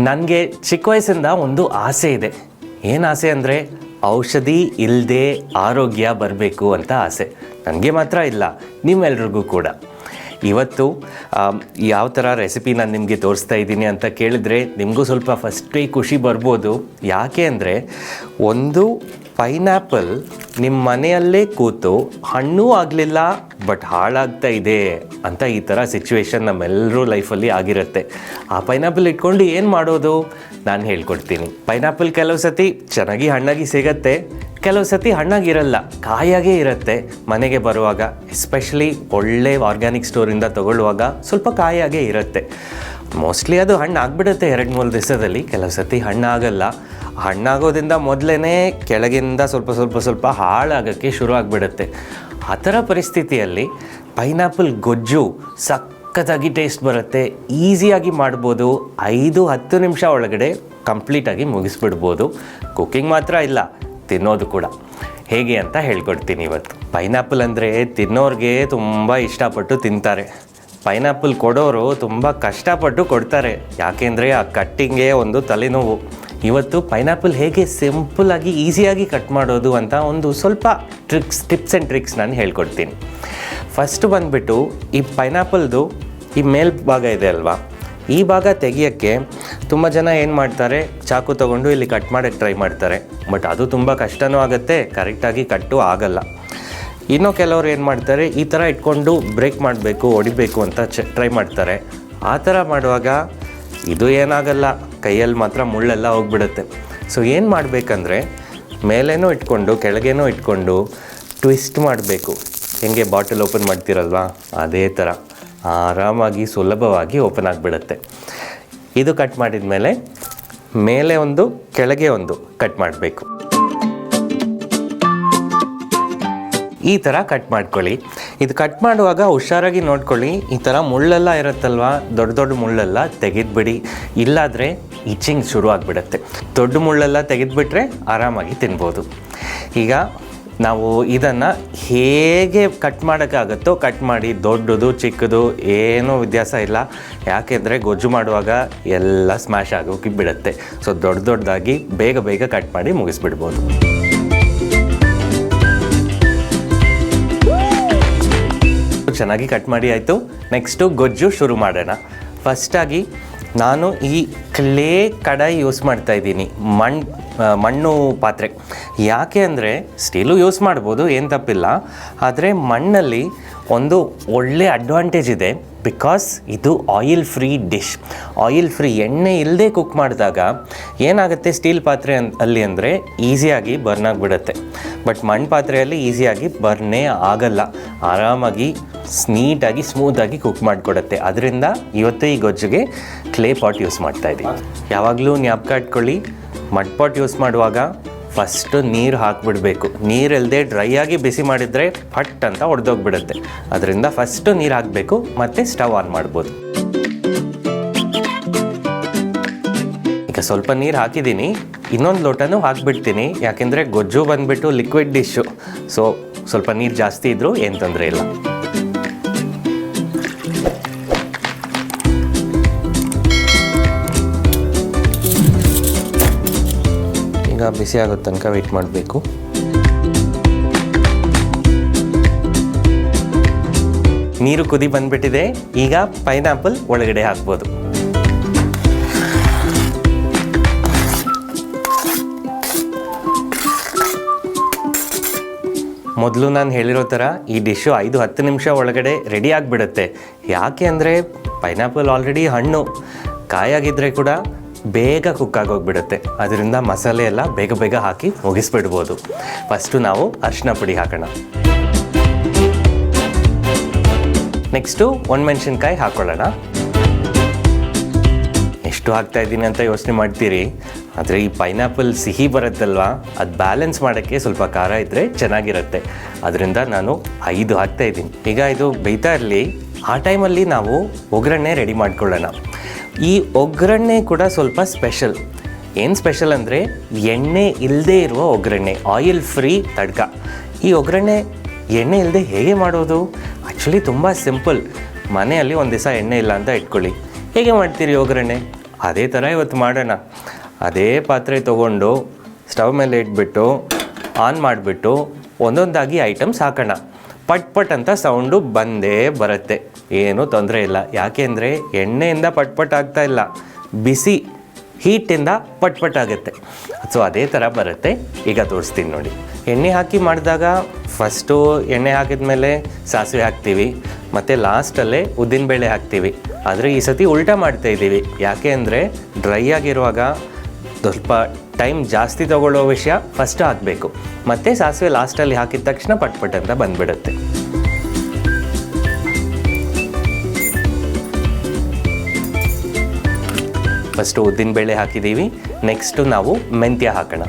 ನನಗೆ ಚಿಕ್ಕ ವಯಸ್ಸಿಂದ ಒಂದು ಆಸೆ ಇದೆ. ಏನು ಆಸೆ ಅಂದರೆ ಔಷಧಿ ಇಲ್ಲದೆ ಆರೋಗ್ಯ ಬರಬೇಕು ಅಂತ ಆಸೆ. ನನಗೆ ಮಾತ್ರ ಇಲ್ಲ, ನಿಮ್ಮೆಲ್ರಿಗೂ ಕೂಡ. ಇವತ್ತು ಯಾವ ಥರ ರೆಸಿಪಿ ನಾನು ನಿಮಗೆ ತೋರಿಸ್ತಾ ಇದ್ದೀನಿ ಅಂತ ಕೇಳಿದ್ರೆ ನಿಮಗೂ ಸ್ವಲ್ಪ ಫಸ್ಟೇ ಖುಷಿ ಬರ್ಬೋದು. ಯಾಕೆ ಅಂದರೆ ಒಂದು ಪೈನಾಪಲ್ ನಿಮ್ಮ ಮನೆಯಲ್ಲೇ ಕೂತು ಹಣ್ಣೂ ಆಗಲಿಲ್ಲ ಬಟ್ ಹಾಳಾಗ್ತಾ ಇದೆ ಅಂತ ಈ ಥರ ಸಿಚುವೇಶನ್ ನಮ್ಮೆಲ್ಲರೂ ಲೈಫಲ್ಲಿ ಆಗಿರುತ್ತೆ. ಆ ಪೈನಾಪಲ್ ಇಟ್ಕೊಂಡು ಏನು ಮಾಡೋದು ನಾನು ಹೇಳ್ಕೊಡ್ತೀನಿ. ಪೈನಾಪಲ್ ಕೆಲವು ಸತಿ ಚೆನ್ನಾಗಿ ಹಣ್ಣಾಗಿ ಸಿಗತ್ತೆ, ಕೆಲವು ಸತಿ ಹಣ್ಣಾಗಿರಲ್ಲ, ಕಾಯಾಗೇ ಇರುತ್ತೆ. ಮನೆಗೆ ಬರುವಾಗ ಎಸ್ಪೆಷಲಿ ಒಳ್ಳೆ ಆರ್ಗ್ಯಾನಿಕ್ ಸ್ಟೋರಿಂದ ತೊಗೊಳ್ಳುವಾಗ ಸ್ವಲ್ಪ ಕಾಯಾಗೇ ಇರುತ್ತೆ. ಮೋಸ್ಟ್ಲಿ ಅದು ಹಣ್ಣು ಆಗಿಬಿಡುತ್ತೆ 2-3 ದಿವಸದಲ್ಲಿ. ಕೆಲವು ಸತಿ ಹಣ್ಣಾಗಲ್ಲ. ಹಣ್ಣಾಗೋದ್ರಿಂದ ಮೊದಲೇ ಕೆಳಗಿಂದ ಸ್ವಲ್ಪ ಹಾಳಾಗೋಕ್ಕೆ ಶುರು ಆಗಿಬಿಡುತ್ತೆ. ಆ ಥರ ಪರಿಸ್ಥಿತಿಯಲ್ಲಿ ಪೈನಾಪಲ್ ಗೊಜ್ಜು ಸಖತ್ತಾಗಿ ಟೇಸ್ಟ್ ಬರುತ್ತೆ. ಈಸಿಯಾಗಿ ಮಾಡ್ಬೋದು. 5-10 ನಿಮಿಷ ಒಳಗಡೆ ಕಂಪ್ಲೀಟಾಗಿ ಮುಗಿಸ್ಬಿಡ್ಬೋದು. ಕುಕ್ಕಿಂಗ್ ಮಾತ್ರ ಇಲ್ಲ, ತಿನ್ನೋದು ಕೂಡ. ಹೇಗೆ ಅಂತ ಹೇಳ್ಕೊಡ್ತೀನಿ ಇವತ್ತು. ಪೈನಾಪಲ್ ಅಂದರೆ ತಿನ್ನೋರಿಗೆ ತುಂಬ ಇಷ್ಟಪಟ್ಟು ತಿಂತಾರೆ. ಪೈನಾಪಲ್ ಕೊಡೋರು ತುಂಬ ಕಷ್ಟಪಟ್ಟು ಕೊಡ್ತಾರೆ. ಯಾಕೆಂದರೆ ಆ ಕಟ್ಟಿಂಗೇ ಒಂದು ತಲೆನೋವು. ಇವತ್ತು ಪೈನಾಪಲ್ ಹೇಗೆ ಸಿಂಪಲ್ಲಾಗಿ ಈಸಿಯಾಗಿ ಕಟ್ ಮಾಡೋದು ಅಂತ ಒಂದು ಸ್ವಲ್ಪ ಟಿಪ್ಸ್ ಆ್ಯಂಡ್ ಟ್ರಿಕ್ಸ್ ನಾನು ಹೇಳ್ಕೊಡ್ತೀನಿ. ಫಸ್ಟ್ ಬಂದುಬಿಟ್ಟು ಈ ಪೈನಾಪಲ್ದು ಈ ಮೇಲ್ಭಾಗ ಇದೆ ಅಲ್ವಾ, ಈ ಭಾಗ ತೆಗಿಯೋಕ್ಕೆ ತುಂಬ ಜನ ಏನು ಮಾಡ್ತಾರೆ, ಚಾಕು ತೊಗೊಂಡು ಇಲ್ಲಿ ಕಟ್ ಮಾಡೋಕ್ಕೆ ಟ್ರೈ ಮಾಡ್ತಾರೆ. ಬಟ್ ಅದು ತುಂಬ ಕಷ್ಟನೂ ಆಗುತ್ತೆ, ಕರೆಕ್ಟಾಗಿ ಕಟ್ಟು ಆಗಲ್ಲ. ಇನ್ನೂ ಕೆಲವರು ಏನು ಮಾಡ್ತಾರೆ, ಈ ಥರ ಇಟ್ಕೊಂಡು ಬ್ರೇಕ್ ಮಾಡಬೇಕು, ಹೊಡಿಬೇಕು ಅಂತ ಟ್ರೈ ಮಾಡ್ತಾರೆ. ಆ ಥರ ಮಾಡುವಾಗ ಇದು ಏನಾಗಲ್ಲ, ಕೈಯಲ್ಲಿ ಮಾತ್ರ ಮುಳ್ಳೆಲ್ಲ ಹೋಗ್ಬಿಡುತ್ತೆ. ಸೊ ಏನು ಮಾಡಬೇಕಂದ್ರೆ ಮೇಲೇನೂ ಇಟ್ಕೊಂಡು ಕೆಳಗೇನೂ ಇಟ್ಕೊಂಡು ಟ್ವಿಸ್ಟ್ ಮಾಡಬೇಕು. ಹೆಂಗೆ ಬಾಟಲ್ ಓಪನ್ ಮಾಡ್ತೀರಲ್ವಾ, ಅದೇ ಥರ ಆರಾಮಾಗಿ ಸುಲಭವಾಗಿ ಓಪನ್ ಆಗಿಬಿಡುತ್ತೆ. ಇದು ಕಟ್ ಮಾಡಿದ ಮೇಲೆ ಒಂದು ಕೆಳಗೆ ಒಂದು ಕಟ್ ಮಾಡಬೇಕು. ಈ ಥರ ಕಟ್ ಮಾಡ್ಕೊಳ್ಳಿ. ಇದು ಕಟ್ ಮಾಡುವಾಗ ಹುಷಾರಾಗಿ ನೋಡ್ಕೊಳ್ಳಿ. ಈ ಥರ ಮುಳ್ಳೆಲ್ಲ ಇರುತ್ತಲ್ವ, ದೊಡ್ಡ ಮುಳ್ಳೆಲ್ಲ ತೆಗೆದ್ಬಿಡಿ, ಇಲ್ಲಾದರೆ ಇಚಿಂಗ್ ಶುರು ಆಗಿಬಿಡುತ್ತೆ. ದೊಡ್ಡ ಮುಳ್ಳೆಲ್ಲ ತೆಗೆದುಬಿಟ್ರೆ ಆರಾಮಾಗಿ ತಿನ್ಬೋದು. ಈಗ ನಾವು ಇದನ್ನು ಹೇಗೆ ಕಟ್ ಮಾಡೋಕ್ಕಾಗುತ್ತೋ ಕಟ್ ಮಾಡಿ, ದೊಡ್ಡದು ಚಿಕ್ಕದು ಏನೂ ವ್ಯತ್ಯಾಸ ಇಲ್ಲ. ಯಾಕೆಂದರೆ ಗೊಜ್ಜು ಮಾಡುವಾಗ ಎಲ್ಲ ಸ್ಮ್ಯಾಶ್ ಆಗೋಕೆ ಬಿಡುತ್ತೆ. ಸೊ ದೊಡ್ಡದಾಗಿ ಬೇಗ ಕಟ್ ಮಾಡಿ ಮುಗಿಸ್ಬಿಡ್ಬೋದು. ಚೆನ್ನಾಗಿ ಕಟ್ ಮಾಡಿ ಆಯಿತು. ನೆಕ್ಸ್ಟು ಗೊಜ್ಜು ಶುರು ಮಾಡೋಣ. ಫಸ್ಟಾಗಿ ನಾನು ಈ ಕ್ಲೇ ಕಡಾಯಿ ಯೂಸ್ ಮಾಡ್ತಾಯಿದ್ದೀನಿ, ಮಣ್ಣು ಪಾತ್ರೆ. ಯಾಕೆ ಅಂದರೆ ಸ್ಟೀಲು ಯೂಸ್ ಮಾಡ್ಬೋದು, ಏನು ತಪ್ಪಿಲ್ಲ. ಆದರೆ ಮಣ್ಣಲ್ಲಿ ಒಂದು ಒಳ್ಳೆ ಅಡ್ವಾಂಟೇಜ್ ಇದೆ. ಬಿಕಾಸ್ ಇದು oil free dish. Oil free, ಎಣ್ಣೆ ಇಲ್ಲದೆ ಕುಕ್ ಮಾಡಿದಾಗ ಏನಾಗುತ್ತೆ, ಸ್ಟೀಲ್ ಪಾತ್ರೆ ಅಲ್ಲಿ ಅಂದರೆ ಈಸಿಯಾಗಿ ಬರ್ನ್ ಆಗಿಬಿಡುತ್ತೆ. ಬಟ್ ಮಣ್ಣು ಪಾತ್ರೆಯಲ್ಲಿ ಈಸಿಯಾಗಿ ಬರ್ನೇ ಆಗಲ್ಲ. ಆರಾಮಾಗಿ ನೀಟಾಗಿ ಸ್ಮೂತಾಗಿ ಕುಕ್ ಮಾಡಿಕೊಡುತ್ತೆ. ಅದರಿಂದ ಇವತ್ತು ಈ ಗೊಜ್ಜಿಗೆ ಕ್ಲೇ ಪಾಟ್ ಯೂಸ್ ಮಾಡ್ತಾಯಿದ್ದೀನಿ. ಯಾವಾಗಲೂ ಜ್ಞಾಪಕ ಇಟ್ಕೊಳ್ಳಿ, ಮಡ್ ಪಾಟ್ ಯೂಸ್ ಮಾಡುವಾಗ ಫಸ್ಟು ನೀರು ಹಾಕಿಬಿಡಬೇಕು. ನೀರಿಲ್ಲದೆ ಡ್ರೈ ಆಗಿ ಬಿಸಿ ಮಾಡಿದರೆ ಫಟ್ ಅಂತ ಒಡೆದೋಗ್ಬಿಡುತ್ತೆ. ಅದರಿಂದ ಫಸ್ಟು ನೀರು ಹಾಕಬೇಕು, ಮತ್ತು ಸ್ಟವ್ ಆನ್ ಮಾಡ್ಬೋದು. ಈಗ ಸ್ವಲ್ಪ ನೀರು ಹಾಕಿದ್ದೀನಿ, ಇನ್ನೊಂದು ಲೋಟನೂ ಹಾಕಿಬಿಡ್ತೀನಿ. ಯಾಕೆಂದರೆ ಗೊಜ್ಜು ಬಂದುಬಿಟ್ಟು ಲಿಕ್ವಿಡ್ ಡಿಶ್ಶು. ಸೊ ಸ್ವಲ್ಪ ನೀರು ಜಾಸ್ತಿ ಇದ್ದರೂ ಏನು ತೊಂದರೆ ಇಲ್ಲ. ಈಗ ಬಿಸಿ ಆಗೋ ತನಕ ವೆಯ್ಟ್ ಮಾಡಬೇಕು. ನೀರು ಕುದಿ ಬಂದ್ಬಿಟ್ಟಿದೆ. ಈಗ ಪೈನಾಪಲ್ ಒಳಗಡೆ ಹಾಕ್ಬೋದು. ಮೊದಲು ನಾನು ಹೇಳಿರೋ ಥರ ಈ ಡಿಶ್ಶು 5-10 ನಿಮಿಷ ಒಳಗಡೆ ರೆಡಿ ಆಗಿಬಿಡುತ್ತೆ. ಯಾಕೆ ಅಂದರೆ ಪೈನಾಪಲ್ ಆಲ್ರೆಡಿ ಹಣ್ಣು, ಕಾಯಾಗಿದ್ದರೆ ಕೂಡ ಬೇಗ ಕುಕ್ ಆಗೋಗ್ಬಿಡುತ್ತೆ. ಅದರಿಂದ ಮಸಾಲೆ ಎಲ್ಲ ಬೇಗ ಹಾಕಿ ಮುಗಿಸ್ಬಿಡ್ಬೋದು. ಫಸ್ಟು ನಾವು ಅರಿಶಿನ ಪುಡಿ ಹಾಕೋಣ. ನೆಕ್ಸ್ಟು ಒಣಮೆಣಸಿನ್ಕಾಯಿ ಹಾಕ್ಕೊಳ್ಳೋಣ. ಎಷ್ಟು ಹಾಕ್ತಾಯಿದ್ದೀನಿ ಅಂತ ಯೋಚನೆ ಮಾಡ್ತೀರಿ. ಆದರೆ ಈ ಪೈನಾಪಲ್ ಸಿಹಿ ಬರುತ್ತಲ್ವ, ಅದು ಬ್ಯಾಲೆನ್ಸ್ ಮಾಡೋಕ್ಕೆ ಸ್ವಲ್ಪ ಖಾರ ಇದ್ದರೆ ಚೆನ್ನಾಗಿರುತ್ತೆ. ಅದರಿಂದ ನಾನು 5 ಹಾಕ್ತಾಯಿದ್ದೀನಿ. ಈಗ ಇದು ಬೇಯ್ತಾ ಇರಲಿ. ಆ ಟೈಮಲ್ಲಿ ನಾವು ಒಗ್ಗರಣೆ ರೆಡಿ ಮಾಡ್ಕೊಳ್ಳೋಣ. ಈ ಒಗ್ಗರಣೆ ಕೂಡ ಸ್ವಲ್ಪ ಸ್ಪೆಷಲ್. ಏನು ಸ್ಪೆಷಲ್ ಅಂದರೆ ಎಣ್ಣೆ ಇಲ್ಲದೆ ಇರುವ ಒಗ್ಗರಣೆ, ಆಯಿಲ್ ಫ್ರೀ ತಡ್ಕ. ಈ ಒಗ್ಗರಣೆ ಎಣ್ಣೆ ಇಲ್ಲದೆ ಹೇಗೆ ಮಾಡೋದು? ಆ್ಯಕ್ಚುಲಿ ತುಂಬ ಸಿಂಪಲ್. ಮನೆಯಲ್ಲಿ ಒಂದು ದಿವಸ ಎಣ್ಣೆ ಇಲ್ಲ ಅಂತ ಇಟ್ಕೊಳ್ಳಿ. ಹೇಗೆ ಮಾಡ್ತೀರಿ ಒಗ್ಗರಣೆ? ಅದೇ ಥರ ಇವತ್ತು ಮಾಡೋಣ. ಅದೇ ಪಾತ್ರೆ ತೊಗೊಂಡು ಸ್ಟವ್ ಮೇಲೆ ಇಟ್ಬಿಟ್ಟು ಆನ್ ಮಾಡಿಬಿಟ್ಟು ಒಂದೊಂದಾಗಿ ಐಟಮ್ಸ್ ಹಾಕೋಣ. ಪಟ್ ಪಟ್ ಅಂತ ಸೌಂಡು ಬಂದೇ ಬರುತ್ತೆ, ಏನೂ ತೊಂದರೆ ಇಲ್ಲ. ಯಾಕೆಂದರೆ ಎಣ್ಣೆಯಿಂದ ಪಟ್ ಪಟ್ ಆಗ್ತಾ ಇಲ್ಲ, ಬಿಸಿ ಹೀಟಿಂದ ಪಟ್ ಪಟ್ ಆಗುತ್ತೆ. ಸೊ ಅದೇ ಥರ ಬರುತ್ತೆ. ಈಗ ತೋರಿಸ್ತೀನಿ ನೋಡಿ. ಎಣ್ಣೆ ಹಾಕಿ ಮಾಡಿದಾಗ ಫಸ್ಟು ಎಣ್ಣೆ ಹಾಕಿದ ಮೇಲೆ ಸಾಸಿವೆ ಹಾಕ್ತೀವಿ, ಮತ್ತು ಲಾಸ್ಟಲ್ಲೇ ಉದ್ದಿನಬೇಳೆ ಹಾಕ್ತೀವಿ. ಆದರೆ ಈ ಸತಿ ಉಲ್ಟಾ ಮಾಡ್ತಾಯಿದ್ದೀವಿ. ಯಾಕೆ ಅಂದರೆ ಡ್ರೈ ಆಗಿರುವಾಗ ಸ್ವಲ್ಪ ಟೈಮ್ ಜಾಸ್ತಿ ತೊಗೊಳ್ಳೋ ವಿಷಯ ಫಸ್ಟ್ ಹಾಕಬೇಕು, ಮತ್ತು ಸಾಸಿವೆ ಲಾಸ್ಟಲ್ಲಿ ಹಾಕಿದ ತಕ್ಷಣ ಪಟ್ ಪಟ್ ಅಂತ ಬಂದುಬಿಡುತ್ತೆ. ಫಸ್ಟು ಉದ್ದಿನಬೇಳೆ ಹಾಕಿದ್ದೀವಿ, ನೆಕ್ಸ್ಟು ನಾವು ಮೆಂತ್ಯ ಹಾಕೋಣ.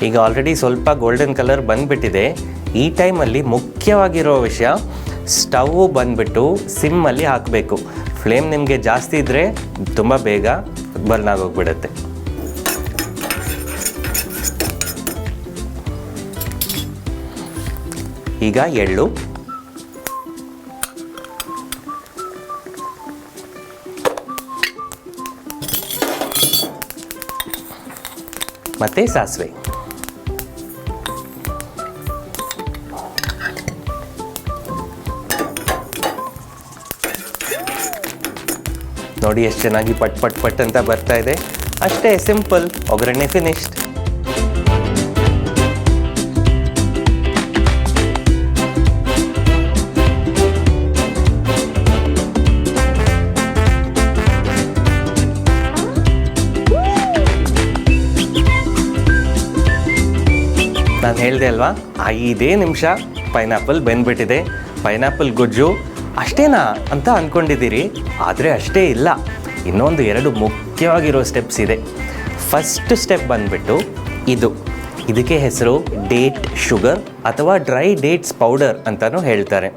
ಈಗ ಆಲ್ರೆಡಿ ಸ್ವಲ್ಪ ಗೋಲ್ಡನ್ ಕಲರ್ ಬಂದುಬಿಟ್ಟಿದೆ. ಈ ಟೈಮಲ್ಲಿ ಮುಖ್ಯವಾಗಿರೋ ವಿಷಯ, ಸ್ಟವ್ ಬಂದುಬಿಟ್ಟು ಸಿಮ್ಮಲ್ಲಿ ಹಾಕಬೇಕು. ಫ್ಲೇಮ್ ನಿಮಗೆ ಜಾಸ್ತಿ ಇದ್ದರೆ ತುಂಬ ಬೇಗ ಬರ್ನ್ ಆಗೋಗ್ಬಿಡುತ್ತೆ. ಈಗ ಎಳ್ಳು, ಮತ್ತು ಸಾಸಿವೆ. ನೋಡಿ ಎಷ್ಟು ಚೆನ್ನಾಗಿ ಪಟ್ ಪಟ್ ಪಟ್ ಅಂತ ಬರ್ತಾ ಇದೆ. ಅಷ್ಟೇ, ಸಿಂಪಲ್. ಒಗ್ಗರಣೆ ಫಿನಿಶ್ಡ್. ನಾನು ಹೇಳಿದೆ ಅಲ್ವಾ, 5 ನಿಮಿಷ ಪೈನಾಪಲ್ ಬೆಂದ್ಬಿಟ್ಟಿದೆ. ಪೈನಾಪಲ್ ಗೊಜ್ಜು ಅಷ್ಟೇನಾ ಅಂತ ಅಂದ್ಕೊಂಡಿದ್ದೀರಿ, ಆದರೆ ಅಷ್ಟೇ ಇಲ್ಲ. ಇನ್ನೊಂದು 2 ಮುಖ್ಯವಾಗಿರೋ ಸ್ಟೆಪ್ಸ್ ಇದೆ. ಫಸ್ಟ್ ಸ್ಟೆಪ್ ಬಂದುಬಿಟ್ಟು ಇದಕ್ಕೆ ಹೆಸರು ಡೇಟ್ ಶುಗರ್ ಅಥವಾ ಡ್ರೈ ಡೇಟ್ಸ್ ಪೌಡರ್ ಅಂತಲೂ ಹೇಳ್ತಾರೆ.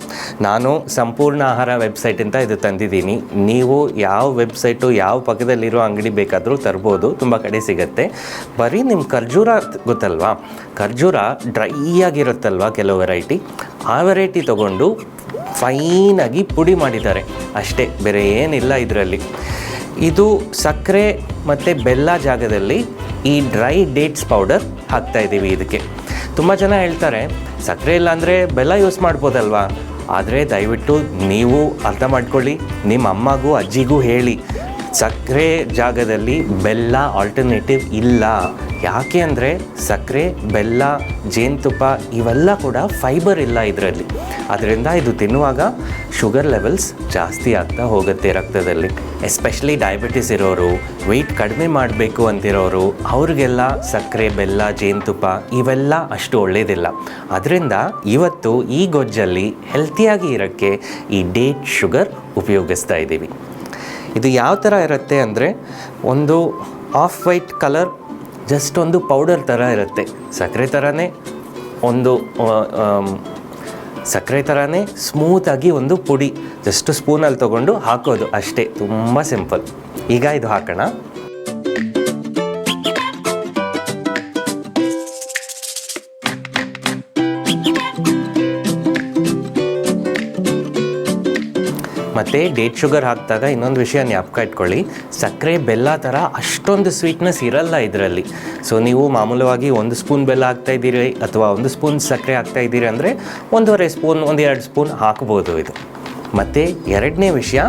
ನಾನು ಸಂಪೂರ್ಣ ಆಹಾರ ವೆಬ್ಸೈಟಿಂದ ಇದು ತಂದಿದ್ದೀನಿ. ನೀವು ಯಾವ ವೆಬ್ಸೈಟು, ಯಾವ ಪಕ್ಕದಲ್ಲಿರೋ ಅಂಗಡಿ ಬೇಕಾದರೂ ತರ್ಬೋದು, ತುಂಬ ಕಡೆ ಸಿಗುತ್ತೆ. ಬರೀ ನಿಮ್ಮ ಖರ್ಜೂರ ಗೊತ್ತಲ್ವಾ, ಖರ್ಜೂರ ಡ್ರೈ ಆಗಿರುತ್ತಲ್ವ ಕೆಲವು ವೆರೈಟಿ, ಆ ವೆರೈಟಿ ತೊಗೊಂಡು ಫೈನಾಗಿ ಪುಡಿ ಮಾಡಿದ್ದಾರೆ ಅಷ್ಟೇ, ಬೇರೆ ಏನಿಲ್ಲ ಇದರಲ್ಲಿ. ಇದು ಸಕ್ಕರೆ ಮತ್ತು ಬೆಲ್ಲ ಜಾಗದಲ್ಲಿ ಈ ಡ್ರೈ ಡೇಟ್ಸ್ ಪೌಡರ್ ಹಾಕ್ತಾಯಿದ್ದೀವಿ. ಇದಕ್ಕೆ ತುಂಬ ಜನ ಹೇಳ್ತಾರೆ ಸಕ್ಕರೆ ಇಲ್ಲ ಅಂದರೆ ಬೆಲ್ಲ ಯೂಸ್ ಮಾಡ್ಬೋದಲ್ವಾ, ಆದರೆ ದಯವಿಟ್ಟು ನೀವು ಅರ್ಥ ಮಾಡ್ಕೊಳ್ಳಿ, ನಿಮ್ಮ ಅಮ್ಮಗೂ ಅಜ್ಜಿಗೂ ಹೇಳಿ, ಸಕ್ಕರೆ ಜಾಗದಲ್ಲಿ ಬೆಲ್ಲ ಆಲ್ಟರ್ನೇಟಿವ್ ಇಲ್ಲ. ಯಾಕೆ ಅಂದರೆ ಸಕ್ಕರೆ, ಬೆಲ್ಲ, ಜೇನುತುಪ್ಪ ಇವೆಲ್ಲ ಕೂಡ ಫೈಬರ್ ಇಲ್ಲ ಇದರಲ್ಲಿ. ಅದರಿಂದ ಇದು ತಿನ್ನುವಾಗ ಶುಗರ್ ಲೆವೆಲ್ಸ್ ಜಾಸ್ತಿ ಆಗ್ತಾ ಹೋಗುತ್ತೆ ರಕ್ತದಲ್ಲಿ. ಎಸ್ಪೆಷಲಿ ಡಯಾಬಿಟಿಸ್ ಇರೋರು, ವೆಯ್ಟ್ ಕಡಿಮೆ ಮಾಡಬೇಕು ಅಂತಿರೋರು, ಅವ್ರಿಗೆಲ್ಲ ಸಕ್ಕರೆ, ಬೆಲ್ಲ, ಜೇನುತುಪ್ಪ ಇವೆಲ್ಲ ಅಷ್ಟು ಒಳ್ಳೆಯದಿಲ್ಲ. ಅದರಿಂದ ಇವತ್ತು ಈ ಗೊಜ್ಜಲ್ಲಿ ಹೆಲ್ತಿಯಾಗಿ ಇರೋಕ್ಕೆ ಈ ಡೇಟ್ ಶುಗರ್ ಉಪಯೋಗಿಸ್ತಾ ಇದ್ದೀವಿ. ಇದು ಯಾವ ಥರ ಇರುತ್ತೆ ಅಂದರೆ, ಒಂದು ಆಫ್ ವೈಟ್ ಕಲರ್, ಜಸ್ಟ್ ಒಂದು ಪೌಡರ್ ಥರ ಇರುತ್ತೆ. ಸಕ್ಕರೆ ಥರನೇ ಸ್ಮೂತಾಗಿ ಒಂದು ಪುಡಿ, ಜಸ್ಟ್ ಸ್ಪೂನಲ್ಲಿ ತೊಗೊಂಡು ಹಾಕೋದು ಅಷ್ಟೇ, ತುಂಬ ಸಿಂಪಲ್. ಈಗ ಇದು ಹಾಕೋಣ. ಮತ್ತು ಡೇಟ್ ಶುಗರ್ ಹಾಕಿದಾಗ ಇನ್ನೊಂದು ವಿಷಯ ಜ್ಞಾಪಕ ಇಟ್ಕೊಳ್ಳಿ, ಸಕ್ಕರೆ ಬೆಲ್ಲ ಥರ ಅಷ್ಟೊಂದು ಸ್ವೀಟ್ನೆಸ್ ಇರಲ್ಲ ಇದರಲ್ಲಿ. ಸೊ ನೀವು ಮಾಮೂಲವಾಗಿ 1 ಸ್ಪೂನ್ ಬೆಲ್ಲ ಹಾಕ್ತಾಯಿದ್ದೀರಿ ಅಥವಾ 1 ಸ್ಪೂನ್ ಸಕ್ಕರೆ ಹಾಕ್ತಾಯಿದ್ದೀರಿ ಅಂದರೆ 1.5 ಸ್ಪೂನ್ 1-2 ಸ್ಪೂನ್ ಹಾಕ್ಬೋದು ಇದು. ಮತ್ತು ಎರಡನೇ ವಿಷಯ,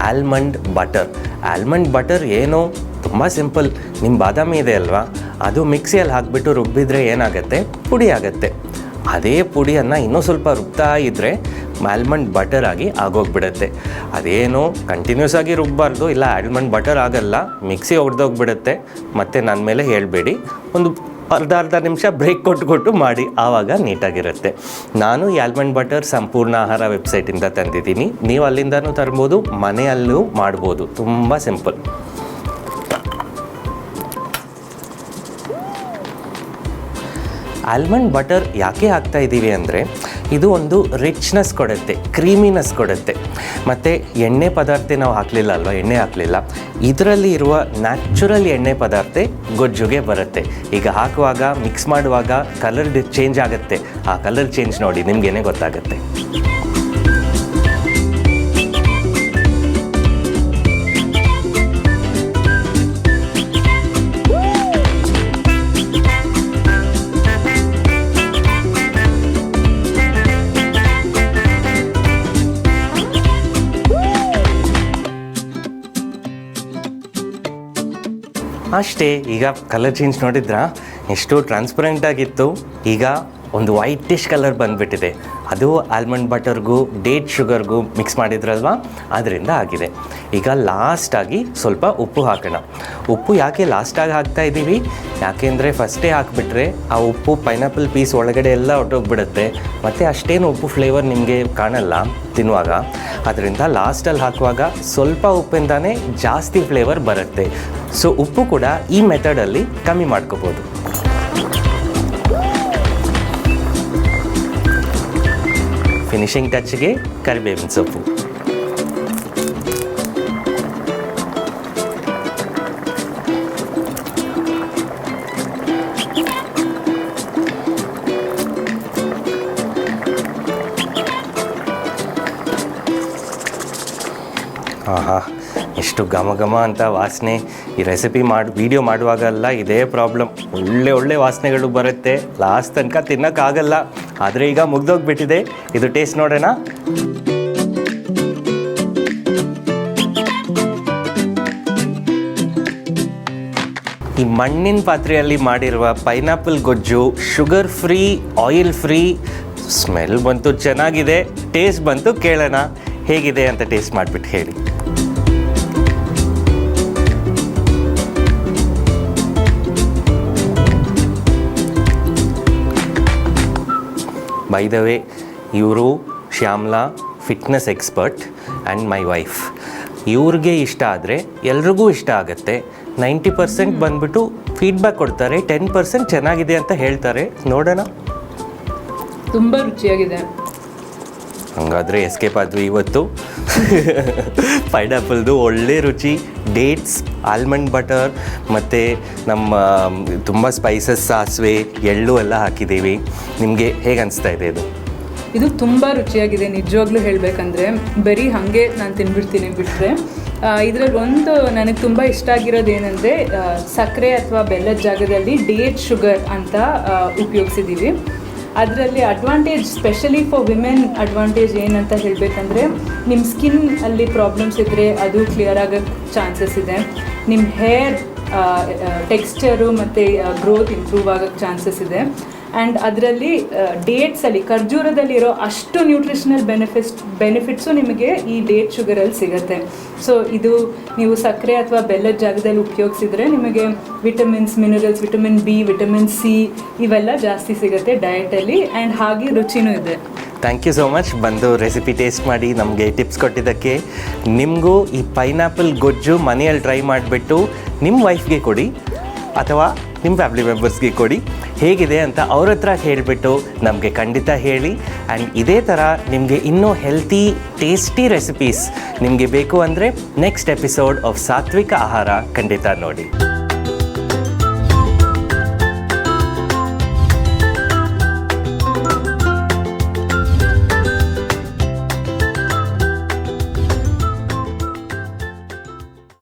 ಆಲ್ಮಂಡ್ ಬಟರ್ ಏನು ತುಂಬ ಸಿಂಪಲ್. ನಿಮ್ಮ ಬಾದಾಮಿ ಇದೆ ಅಲ್ವಾ, ಅದು ಮಿಕ್ಸಿಯಲ್ಲಿ ಹಾಕಿಬಿಟ್ಟು ರುಬ್ಬಿದ್ರೆ ಏನಾಗುತ್ತೆ, ಪುಡಿ ಆಗುತ್ತೆ. ಅದೇ ಪುಡಿಯನ್ನು ಇನ್ನೂ ಸ್ವಲ್ಪ ರುಬ್ತಾ ಇದ್ದರೆ ಆಲ್ಮಂಡ್ ಬಟರ್ ಆಗಿ ಆಗೋಗ್ಬಿಡುತ್ತೆ. ಅದೇನು ಕಂಟಿನ್ಯೂಸ್ ಆಗಿ ರುಬ್ಬಾರ್ದು, ಇಲ್ಲ ಆಲ್ಮಂಡ್ ಬಟರ್ ಆಗಲ್ಲ, ಮಿಕ್ಸಿ ಹೊಡೆದೋಗ್ಬಿಡುತ್ತೆ. ಮತ್ತು ನನ್ನ ಮೇಲೆ ಹೇಳಬೇಡಿ, ಒಂದು ಅರ್ಧ ನಿಮಿಷ ಬ್ರೇಕ್ ಕೊಟ್ಟು ಮಾಡಿ, ಆವಾಗ ನೀಟಾಗಿರುತ್ತೆ. ನಾನು ಈ ಆಲ್ಮಂಡ್ ಬಟರ್ ಸಂಪೂರ್ಣ ಆಹಾರ ವೆಬ್ಸೈಟಿಂದ ತಂದಿದ್ದೀನಿ. ನೀವು ಅಲ್ಲಿಂದನೂ ತರ್ಬೋದು, ಮನೆಯಲ್ಲೂ ಮಾಡ್ಬೋದು. ತುಂಬ ಸಿಂಪಲ್. ಆಲ್ಮಂಡ್ ಬಟರ್ ಯಾಕೆ ಹಾಕ್ತಾ ಇದ್ದೀವಿ ಅಂದರೆ ಇದು ಒಂದು ರಿಚ್ನೆಸ್ ಕೊಡುತ್ತೆ, ಕ್ರೀಮಿನೆಸ್ ಕೊಡುತ್ತೆ. ಮತ್ತು ಎಣ್ಣೆ ಪದಾರ್ಥ ನಾವು ಹಾಕಲಿಲ್ಲ ಅಲ್ವಾ, ಎಣ್ಣೆ ಹಾಕಲಿಲ್ಲ, ಇದರಲ್ಲಿ ಇರುವ ನ್ಯಾಚುರಲ್ ಎಣ್ಣೆ ಪದಾರ್ಥ ಗೊಜ್ಜುಗೆ ಬರುತ್ತೆ. ಈಗ ಹಾಕುವಾಗ ಮಿಕ್ಸ್ ಮಾಡುವಾಗ ಕಲರ್ ಚೇಂಜ್ ಆಗುತ್ತೆ. ಆ ಕಲರ್ ಚೇಂಜ್ ನೋಡಿ ನಿಮಗೇನೆ ಗೊತ್ತಾಗುತ್ತೆ. ಅಷ್ಟೇ. ಈಗ ಕಲರ್ ಚೇಂಜ್ ನೋಡಿದ್ರಾ, ಎಷ್ಟು ಟ್ರಾನ್ಸ್ಪರೆಂಟ್ ಆಗಿತ್ತು, ಈಗ ಒಂದು ವೈಟಿಶ್ ಕಲರ್ ಬಂದುಬಿಟ್ಟಿದೆ. ಅದು ಆಲ್ಮಂಡ್ ಬಟರ್ಗೂ ಡೇಟ್ ಶುಗರ್ಗೂ ಮಿಕ್ಸ್ ಮಾಡಿದ್ರಲ್ವ, ಅದರಿಂದ ಆಗಿದೆ. ಈಗ ಲಾಸ್ಟಾಗಿ ಸ್ವಲ್ಪ ಉಪ್ಪು ಹಾಕೋಣ. ಉಪ್ಪು ಯಾಕೆ ಲಾಸ್ಟಾಗಿ ಹಾಕ್ತಾ ಇದ್ದೀವಿ, ಯಾಕೆಂದರೆ ಫಸ್ಟೇ ಹಾಕಿಬಿಟ್ರೆ ಆ ಉಪ್ಪು ಪೈನಾಪಲ್ ಪೀಸ್ ಒಳಗಡೆ ಎಲ್ಲ ಹೊಟ್ಟೋಗ್ಬಿಡುತ್ತೆ, ಮತ್ತು ಅಷ್ಟೇನು ಉಪ್ಪು ಫ್ಲೇವರ್ ನಿಮಗೆ ಕಾಣಲ್ಲ ತಿನ್ನುವಾಗ. ಅದರಿಂದ ಲಾಸ್ಟಲ್ಲಿ ಹಾಕುವಾಗ ಸ್ವಲ್ಪ ಉಪ್ಪಿಂದಾನೇ ಜಾಸ್ತಿ ಫ್ಲೇವರ್ ಬರುತ್ತೆ. ಸೊ ಉಪ್ಪು ಕೂಡ ಈ ಮೆಥಡಲ್ಲಿ ಕಮ್ಮಿ ಮಾಡ್ಕೋಬೋದು. ಫಿನಿಶಿಂಗ್ ಟಚ್ಗೆ ಕರಿಬೇವಿನ ಸೊಪ್ಪು. ಆಹಾ, ಎಷ್ಟು ಘಮ ಘಮ ಅಂತ ವಾಸನೆ. ಈ ರೆಸಿಪಿ ವಿಡಿಯೋ ಮಾಡುವಾಗೆಲ್ಲ ಇದೇ ಪ್ರಾಬ್ಲಮ್, ಒಳ್ಳೆ ವಾಸನೆಗಳು ಬರುತ್ತೆ, ಲಾಸ್ಟ್ ತನಕ ತಿನ್ನೋಕ್ಕಾಗಲ್ಲ. ಆದರೆ ಈಗ ಮುಗ್ದೋಗ್ಬಿಟ್ಟಿದೆ. ಇದು ಟೇಸ್ಟ್ ನೋಡೋಣ. ಈ ಮಣ್ಣಿನ ಪಾತ್ರೆಯಲ್ಲಿ ಮಾಡಿರುವ ಪೈನಾಪಲ್ ಗೊಜ್ಜು sugar free, oil free. Smell ಬಂತು ಚೆನ್ನಾಗಿದೆ, ಟೇಸ್ಟ್ ಬಂತು. ಕೇಳೋಣ ಹೇಗಿದೆ ಅಂತ, ಟೇಸ್ಟ್ ಮಾಡಿಬಿಟ್ಟು ಹೇಳಿ. ಬೈ ದ ವೇ, ಇವರು Shyamla fitness expert and my wife. ಇವ್ರಿಗೆ ಇಷ್ಟ ಆದರೆ ಎಲ್ರಿಗೂ ಇಷ್ಟ ಆಗುತ್ತೆ. 90% ಬಂದುಬಿಟ್ಟು ಫೀಡ್ಬ್ಯಾಕ್ ಕೊಡ್ತಾರೆ, 10% ಚೆನ್ನಾಗಿದೆ ಅಂತ ಹೇಳ್ತಾರೆ. ನೋಡೋಣ. ತುಂಬ ರುಚಿಯಾಗಿದೆ. ಹಾಗಾದರೆ ಎಸ್ಕೇಪ್ ಆದ್ವಿ ಇವತ್ತು. ಪೈನಾಪಲ್ದು ಒಳ್ಳೆ ರುಚಿ, ಡೇಟ್ಸ್, ಆಲ್ಮಂಡ್ ಬಟರ್ ಮತ್ತು ನಮ್ಮ ತುಂಬ ಸ್ಪೈಸಸ್, ಸಾಸಿವೆ, ಎಳ್ಳು ಎಲ್ಲ ಹಾಕಿದ್ದೀವಿ. ನಿಮಗೆ ಹೇಗೆ ಅನಿಸ್ತಾ ಇದೆ ಇದು? ಇದು ತುಂಬ ರುಚಿಯಾಗಿದೆ ನಿಜವಾಗ್ಲೂ ಹೇಳಬೇಕಂದ್ರೆ. ಬರೀ ಹಾಗೆ ನಾನು ತಿನ್ಬಿಡ್ತೀನಿ ಬಿಟ್ಟರೆ. ಇದರಲ್ಲಿ ಒಂದು ನನಗೆ ತುಂಬ ಇಷ್ಟ ಆಗಿರೋದು ಏನಂದರೆ, ಸಕ್ಕರೆ ಅಥವಾ ಬೆಲ್ಲದ ಜಾಗದಲ್ಲಿ ಡೇಟ್ ಶುಗರ್ ಅಂತ ಉಪಯೋಗಿಸಿದ್ದೀವಿ. ಅದರಲ್ಲಿ advantage, specially for women advantage ಏನಂತ ಹೇಳಬೇಕಂದ್ರೆ, ನಿಮ್ಮ ಸ್ಕಿನ್ ಅಲ್ಲಿ ಪ್ರಾಬ್ಲಮ್ಸ್ ಇದ್ದರೆ ಅದು ಕ್ಲಿಯರ್ ಆಗೋಕ್ಕೆ ಚಾನ್ಸಸ್ ಇದೆ. ನಿಮ್ಮ ಹೇರ್ ಟೆಕ್ಸ್ಚರು ಮತ್ತು ಗ್ರೋತ್ ಇಂಪ್ರೂವ್ ಆಗೋಕ್ಕೆ ಚಾನ್ಸಸ್ ಇದೆ. ಆ್ಯಂಡ್ ಅದರಲ್ಲಿ ಡೇಟ್ಸಲ್ಲಿ, ಖರ್ಜೂರದಲ್ಲಿರೋ ಅಷ್ಟು ನ್ಯೂಟ್ರಿಷನಲ್ ಬೆನಿಫಿಟ್ಸು ನಿಮಗೆ ಈ ಡೇಟ್ ಶುಗರಲ್ಲಿ ಸಿಗುತ್ತೆ. ಸೊ ಇದು ನೀವು ಸಕ್ಕರೆ ಅಥವಾ ಬೆಲ್ಲದ ಜಾಗದಲ್ಲಿ ಉಪಯೋಗಿಸಿದ್ರೆ ನಿಮಗೆ vitamins, minerals, vitamin B, vitamin C ಇವೆಲ್ಲ ಜಾಸ್ತಿ ಸಿಗುತ್ತೆ ಡಯಟಲ್ಲಿ. ಆ್ಯಂಡ್ ಹಾಗೆ ರುಚಿನೂ ಇದೆ. ಥ್ಯಾಂಕ್ ಯು ಸೋ ಮಚ್ ಬಂದು ರೆಸಿಪಿ ಟೇಸ್ಟ್ ಮಾಡಿ ನಮಗೆ ಟಿಪ್ಸ್ ಕೊಟ್ಟಿದ್ದಕ್ಕೆ. ನಿಮಗೂ ಈ ಪೈನಾಪಲ್ ಗೊಜ್ಜು ಮನೆಯಲ್ಲಿ ಟ್ರೈ ಮಾಡಿಬಿಟ್ಟು ನಿಮ್ಮ ವೈಫ್ಗೆ ಕೊಡಿ ಅಥವಾ ನಿಮ್ಮ ಫ್ಯಾಮಿಲಿ ಮೆಂಬರ್ಸ್ಗೆ ಕೊಡಿ. ಹೇಗಿದೆ ಅಂತ ಅವ್ರ ಹತ್ರ ಹೇಳಿಬಿಟ್ಟು ನಮಗೆ ಖಂಡಿತ ಹೇಳಿ. ಆ್ಯಂಡ್ ಇದೇ ಥರ ನಿಮಗೆ ಇನ್ನೂ ಹೆಲ್ತಿ ಟೇಸ್ಟಿ ರೆಸಿಪೀಸ್ ನಿಮಗೆ ಬೇಕು ಅಂದರೆ ನೆಕ್ಸ್ಟ್ ಎಪಿಸೋಡ್ ಆಫ್ ಸಾತ್ವಿಕ ಆಹಾರ ಖಂಡಿತ ನೋಡಿ.